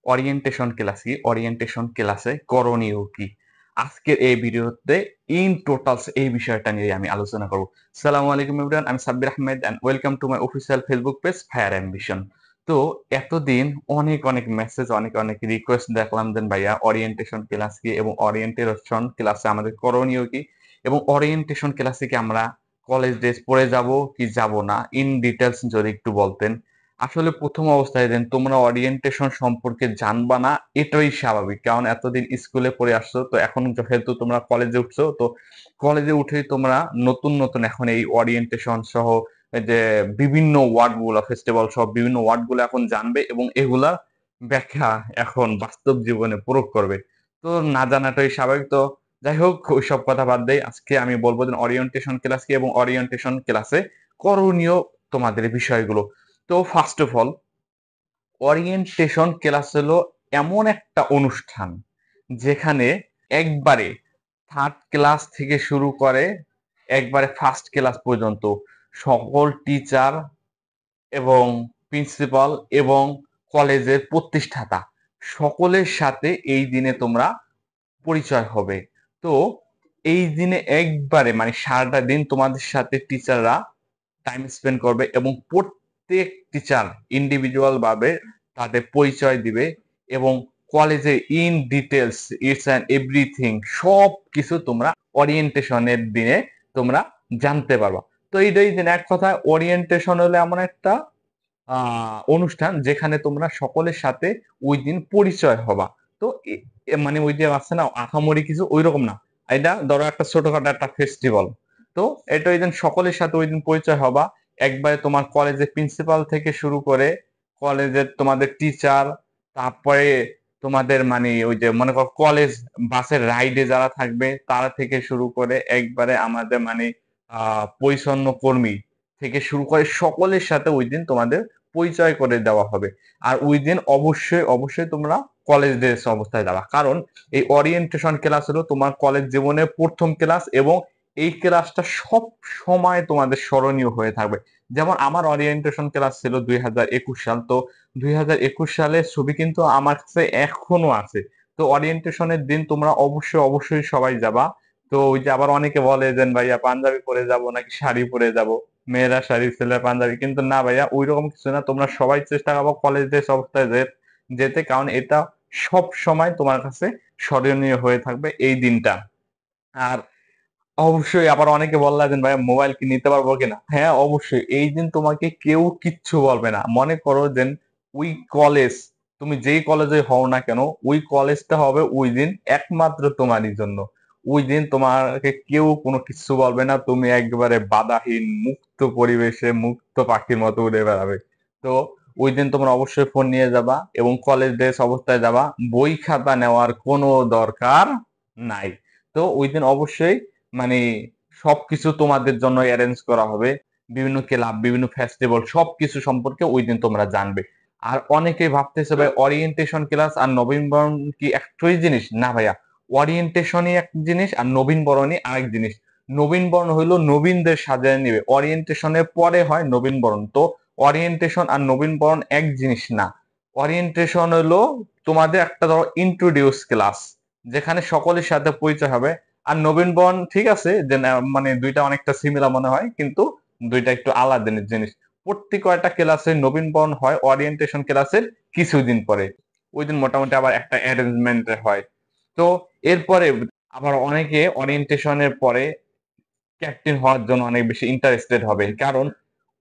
Orientation class কি, orientation ক্লাসে করণীয় কি, আজকের এই ভিডিওতে ইন টোটালস এই বিষয়টা নিয়ে আমি আলোচনা করব। সালামু আলাইকুম এভরিওয়ান, আমি Sabbir Ahmed and welcome to my official Facebook page Fire Ambition. তো এতদিন অনেক অনেক মেসেজ, অনেক অনেক রিকোয়েস্ট দেখলাম দেন ভাইয়া ওরিয়েন্টেশন ক্লাস কি এবং ওরিয়েন্টেশন ক্লাসে আমাদের করণীয় কি, এবং ওরিয়েন্টেশন ক্লাসে কি আমরা কলেজ ড্রেস পরে যাব কি যাব না, ইন ডিটেলস যদি একটু বলতেন। আসলে প্রথম অবস্থায় দেন তোমরা ওরিয়েন্টেশন সম্পর্কে জানবা না, এটাই স্বাভাবিক, কারণ এতদিন স্কুলে পড়ে আসছো, তো এখন যেহেতু তোমরা কলেজে উঠছো, তো কলেজে উঠেই তোমরা নতুন নতুন এখন এই ওরিয়েন্টেশন সহ এই যে বিভিন্ন ওয়ার্ড গুলো, ফেস্টিভ্যাল সহ বিভিন্ন ওয়ার্ড গুলো এখন জানবে এবং এগুলা ব্যাখ্যা এখন বাস্তব জীবনে প্রয়োগ করবে। তো না জানাটাই স্বাভাবিক। তো যাই হোক, ওইসব কথা বাদ দেই, আজকে আমি বলবো যে ওরিয়েন্টেশন ক্লাস কি এবং ওরিয়েন্টেশন ক্লাসে করণীয় তোমাদের বিষয়গুলো। তো first of all, orientation class হলো এমন একটা অনুষ্ঠান যেখানে একবারে থার্ড ক্লাস থেকে শুরু করে একবারে ফার্স্ট ক্লাস পর্যন্ত সকল টিচার এবং প্রিন্সিপাল এবং কলেজের প্রতিষ্ঠাতা সকলের সাথে এই দিনে তোমরা পরিচয় হবে। তো এই দিনে একবারে মানে সারাটা দিন তোমাদের সাথে টিচাররা টাইম স্পেন্ড করবে এবং প্রত্যেক টিচার ইন্ডিভিজুয়াল ভাবে তাদের পরিচয় দিবে এবং কলেজের in details its and everything সব কিছু তোমরা ওরিয়েন্টেশনের দিনে তোমরা জানতে পারবা। তো এইটাই দিন এক কথায় ওরিয়েন্টেশন হলো এমন একটা অনুষ্ঠান যেখানে তোমরা সকলের সাথে ওই দিন পরিচয় হবা। তো মানে ওই যে আছে না আহামরি কিছু ওই রকম না, এটা ধরো একটা ছোটখাটো একটা ফেস্টিভ্যাল। তো এটা ওই দিন সকলের সাথে ওই দিন পরিচয় হবা, একবারে তোমার কলেজের প্রিন্সিপাল থেকে শুরু করে কলেজের তোমাদের টিচার, তারপরে তোমাদের মানে ওই যে মনে করো কলেজ বাসের রাইডে যারা থাকবে তারা থেকে শুরু করে একবারে আমাদের মানে পরিচ্ছন্ন কর্মী থেকে শুরু করে সকলের সাথে ওই দিন তোমাদের পরিচয় করে দেওয়া হবে। আর ওই দিন অবশ্যই অবশ্যই তোমরা কলেজ ড্রেস অবস্থায় যাবা, কারণ এই ওরিয়েন্টেশন ক্লাস হলো তোমার কলেজ জীবনের প্রথম ক্লাস এবং এই ক্লাসটা সব সময় তোমাদের স্মরণীয় হয়ে থাকবে। যেমন আমার ওরিয়েন্টেশন ক্লাস ছিল 2021 সাল, তো 2021 সালের ছবি কিন্তু আমার কাছে এখনো আছে। তো ওরিয়েন্টেশনের দিন তোমরা অবশ্যই অবশ্যই সবাই যাবা। তো ওই যে আবার অনেকে বলে যে ভাইয়া পাঞ্জাবি পরে যাব নাকি শাড়ি পরে যাব, মেয়েরা শাড়ি ছেলেরা পাঞ্জাবি, কিন্তু না ভাইয়া ওই রকম কিছু না, তোমরা সবাই চেষ্টা করবো কলেজ ড্রেস অবস্থায় যেতে, কারণ এটা সব সময় তোমার কাছে স্মরণীয় হয়ে থাকবে এই দিনটা। আর অবশ্যই আবার অনেকে বললেন ভাই মোবাইল কি নিতে পারবো কিনা, হ্যাঁ অবশ্যই, এই দিন তোমাকে কেউ কিচ্ছু বলবে না। মনে করো যে ওই কলেজ, তুমি যেই কলেজে হও না কেন, ওই কলেজটা হবে ওই দিন একমাত্র তোমারই জন্য। ওই দিন তোমাকে কেউ কোনো কিছু বলবে না, তুমি একবারে বাধাহীন মুক্ত পরিবেশে মুক্ত পাখির মতো উড়ে বেড়াবে। তো ওই দিন তোমরা অবশ্যই ফোন নিয়ে যাবা এবং কলেজ ড্রেস অবস্থায় যাবা, বই খাতা নেওয়ার কোনো দরকার নাই। তো ওই দিন অবশ্যই মানে সবকিছু তোমাদের জন্য অ্যারেঞ্জ করা হবে, বিভিন্ন ক্লাব বিভিন্ন ফেস্টিভ্যাল সবকিছু সম্পর্কে ওই দিন তোমরা জানবে। আর অনেকেই ভাবতেছে ভাই ওরিয়েন্টেশন ক্লাস আর নবীনবরণ কি একটাই জিনিস, না ভাইয়া, ওরিয়েন্টেশনই এক জিনিস আর নবীনবরণই আরেক জিনিস। নবীনবরণ হইলো নবীনদের সাজায় নিবে, ওরিয়েন্টেশনের পরে হয় নবীনবরণ। তো ওরিয়েন্টেশন আর নবীনবরণ এক জিনিস না। ওরিয়েন্টেশন হলো তোমাদের একটা ধরো ইন্ট্রোডিউস ক্লাস যেখানে সকলের সাথে পরিচয় হবে। আর নবীনবরণ ঠিক আছে যে মানে দুইটা অনেকটা সিমিলার মনে হয়, কিন্তু দুইটা একটু আলাদা জিনিস। প্রত্যেক কয়টা ক্লাসে নবীনবরণ হয় ওরিয়েন্টেশন ক্লাসের কিছুদিন পরে, ওই দিন মোটামুটি আবার একটা অ্যারেঞ্জমেন্ট হয়। তো এরপরে আবার অনেকে ওরিয়েন্টেশনের পরে ক্যাপ্টেন হওয়ার জন্য অনেক বেশি ইন্টারেস্টেড হবে, কারণ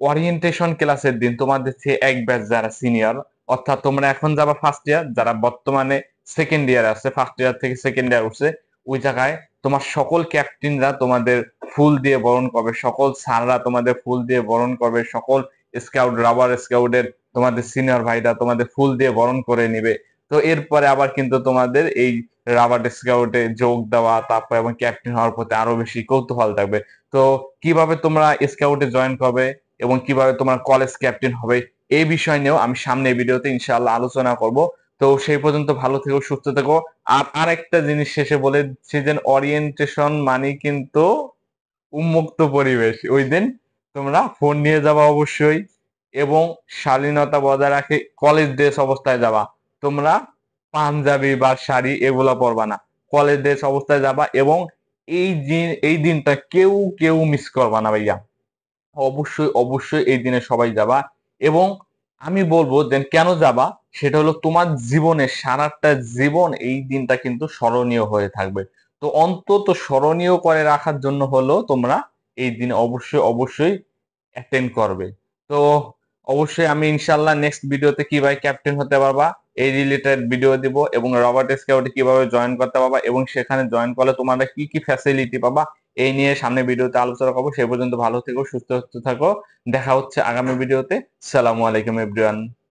ওরিয়েন্টেশন ক্লাসের দিন তোমাদের চেয়ে এক ব্যাচ যারা সিনিয়র, অর্থাৎ তোমরা এখন যাবা ফার্স্ট ইয়ার, যারা বর্তমানে সেকেন্ড ইয়ার আছে, ফার্স্ট ইয়ার থেকে সেকেন্ড ইয়ার উঠছে, ওই জায়গায় তোমার সকল ক্যাপ্টেনরা তোমাদের ফুল দিয়ে বরণ করবে, সকল স্যাররা তোমাদের ফুল দিয়ে বরণ করবে, সকল স্কাউট রাবার স্কাউটের তোমাদের সিনিয়র ভাইরা তোমাদের ফুল দিয়ে বরণ করে নিবে। তো এরপরে আবার কিন্তু তোমাদের এই রাবার স্কাউটে যোগ দেওয়া তারপর এবং ক্যাপ্টেন হওয়ার প্রতি আরো বেশি কৌতূহল থাকবে। তো কিভাবে তোমরা স্কাউটে জয়েন করবে এবং কিভাবে তোমার কলেজ ক্যাপ্টেন হবে এই বিষয় নিয়েও আমি সামনে ভিডিওতে ইনশাআল্লাহ আলোচনা করব। তো সেই পর্যন্ত ভালো থেকো, সুস্থ থেকো। আর আরেকটা জিনিস শেষে বলে দিচ্ছি যে ওরিয়েন্টেশন মানে কিন্তু উন্মুক্ত পরিবেশ। ওই দিন তোমরা ফোন নিয়ে যাবা অবশ্যই এবং শালীনতা বজায় রাখে কলেজ ড্রেস অবস্থায় যাবা। তোমরা পাঞ্জাবি বা শাড়ি এগুলা পরবা না, কলেজ ড্রেস অবস্থায় যাবা। এবং এই দিনটা কেউ কেউ মিস করবা না ভাইয়া। অবশ্যই অবশ্যই এই দিনে সবাই যাবা। এবং আমি বলবো যে কেন যাবা, সেটা হলো তোমার জীবনে সারাটা জীবন এই দিনটা কিন্তু স্মরণীয় হয়ে থাকবে। তো অন্তত স্মরণীয় করে রাখার জন্য হলো তোমরা এই দিনে অবশ্যই অবশ্যই অ্যাটেন্ড করবে। তো অবশ্যই আমি ইনশাল্লাহ নেক্সট ভিডিওতে কিভাবে ক্যাপ্টেন হতে পারবা এই রিলেটেড ভিডিও দিব, এবং রবার্ট স্কাউটে কিভাবে জয়েন করতে পারবা এবং সেখানে জয়েন করলে তোমরা কি কি ফ্যাসিলিটি পাবা এই নিয়ে সামনে ভিডিওতে আলোচনা করবো। সে পর্যন্ত ভালো থেকো, সুস্থ থাকো। দেখা হচ্ছে আগামী ভিডিওতে। সালামু আলাইকুম এভরিওয়ান।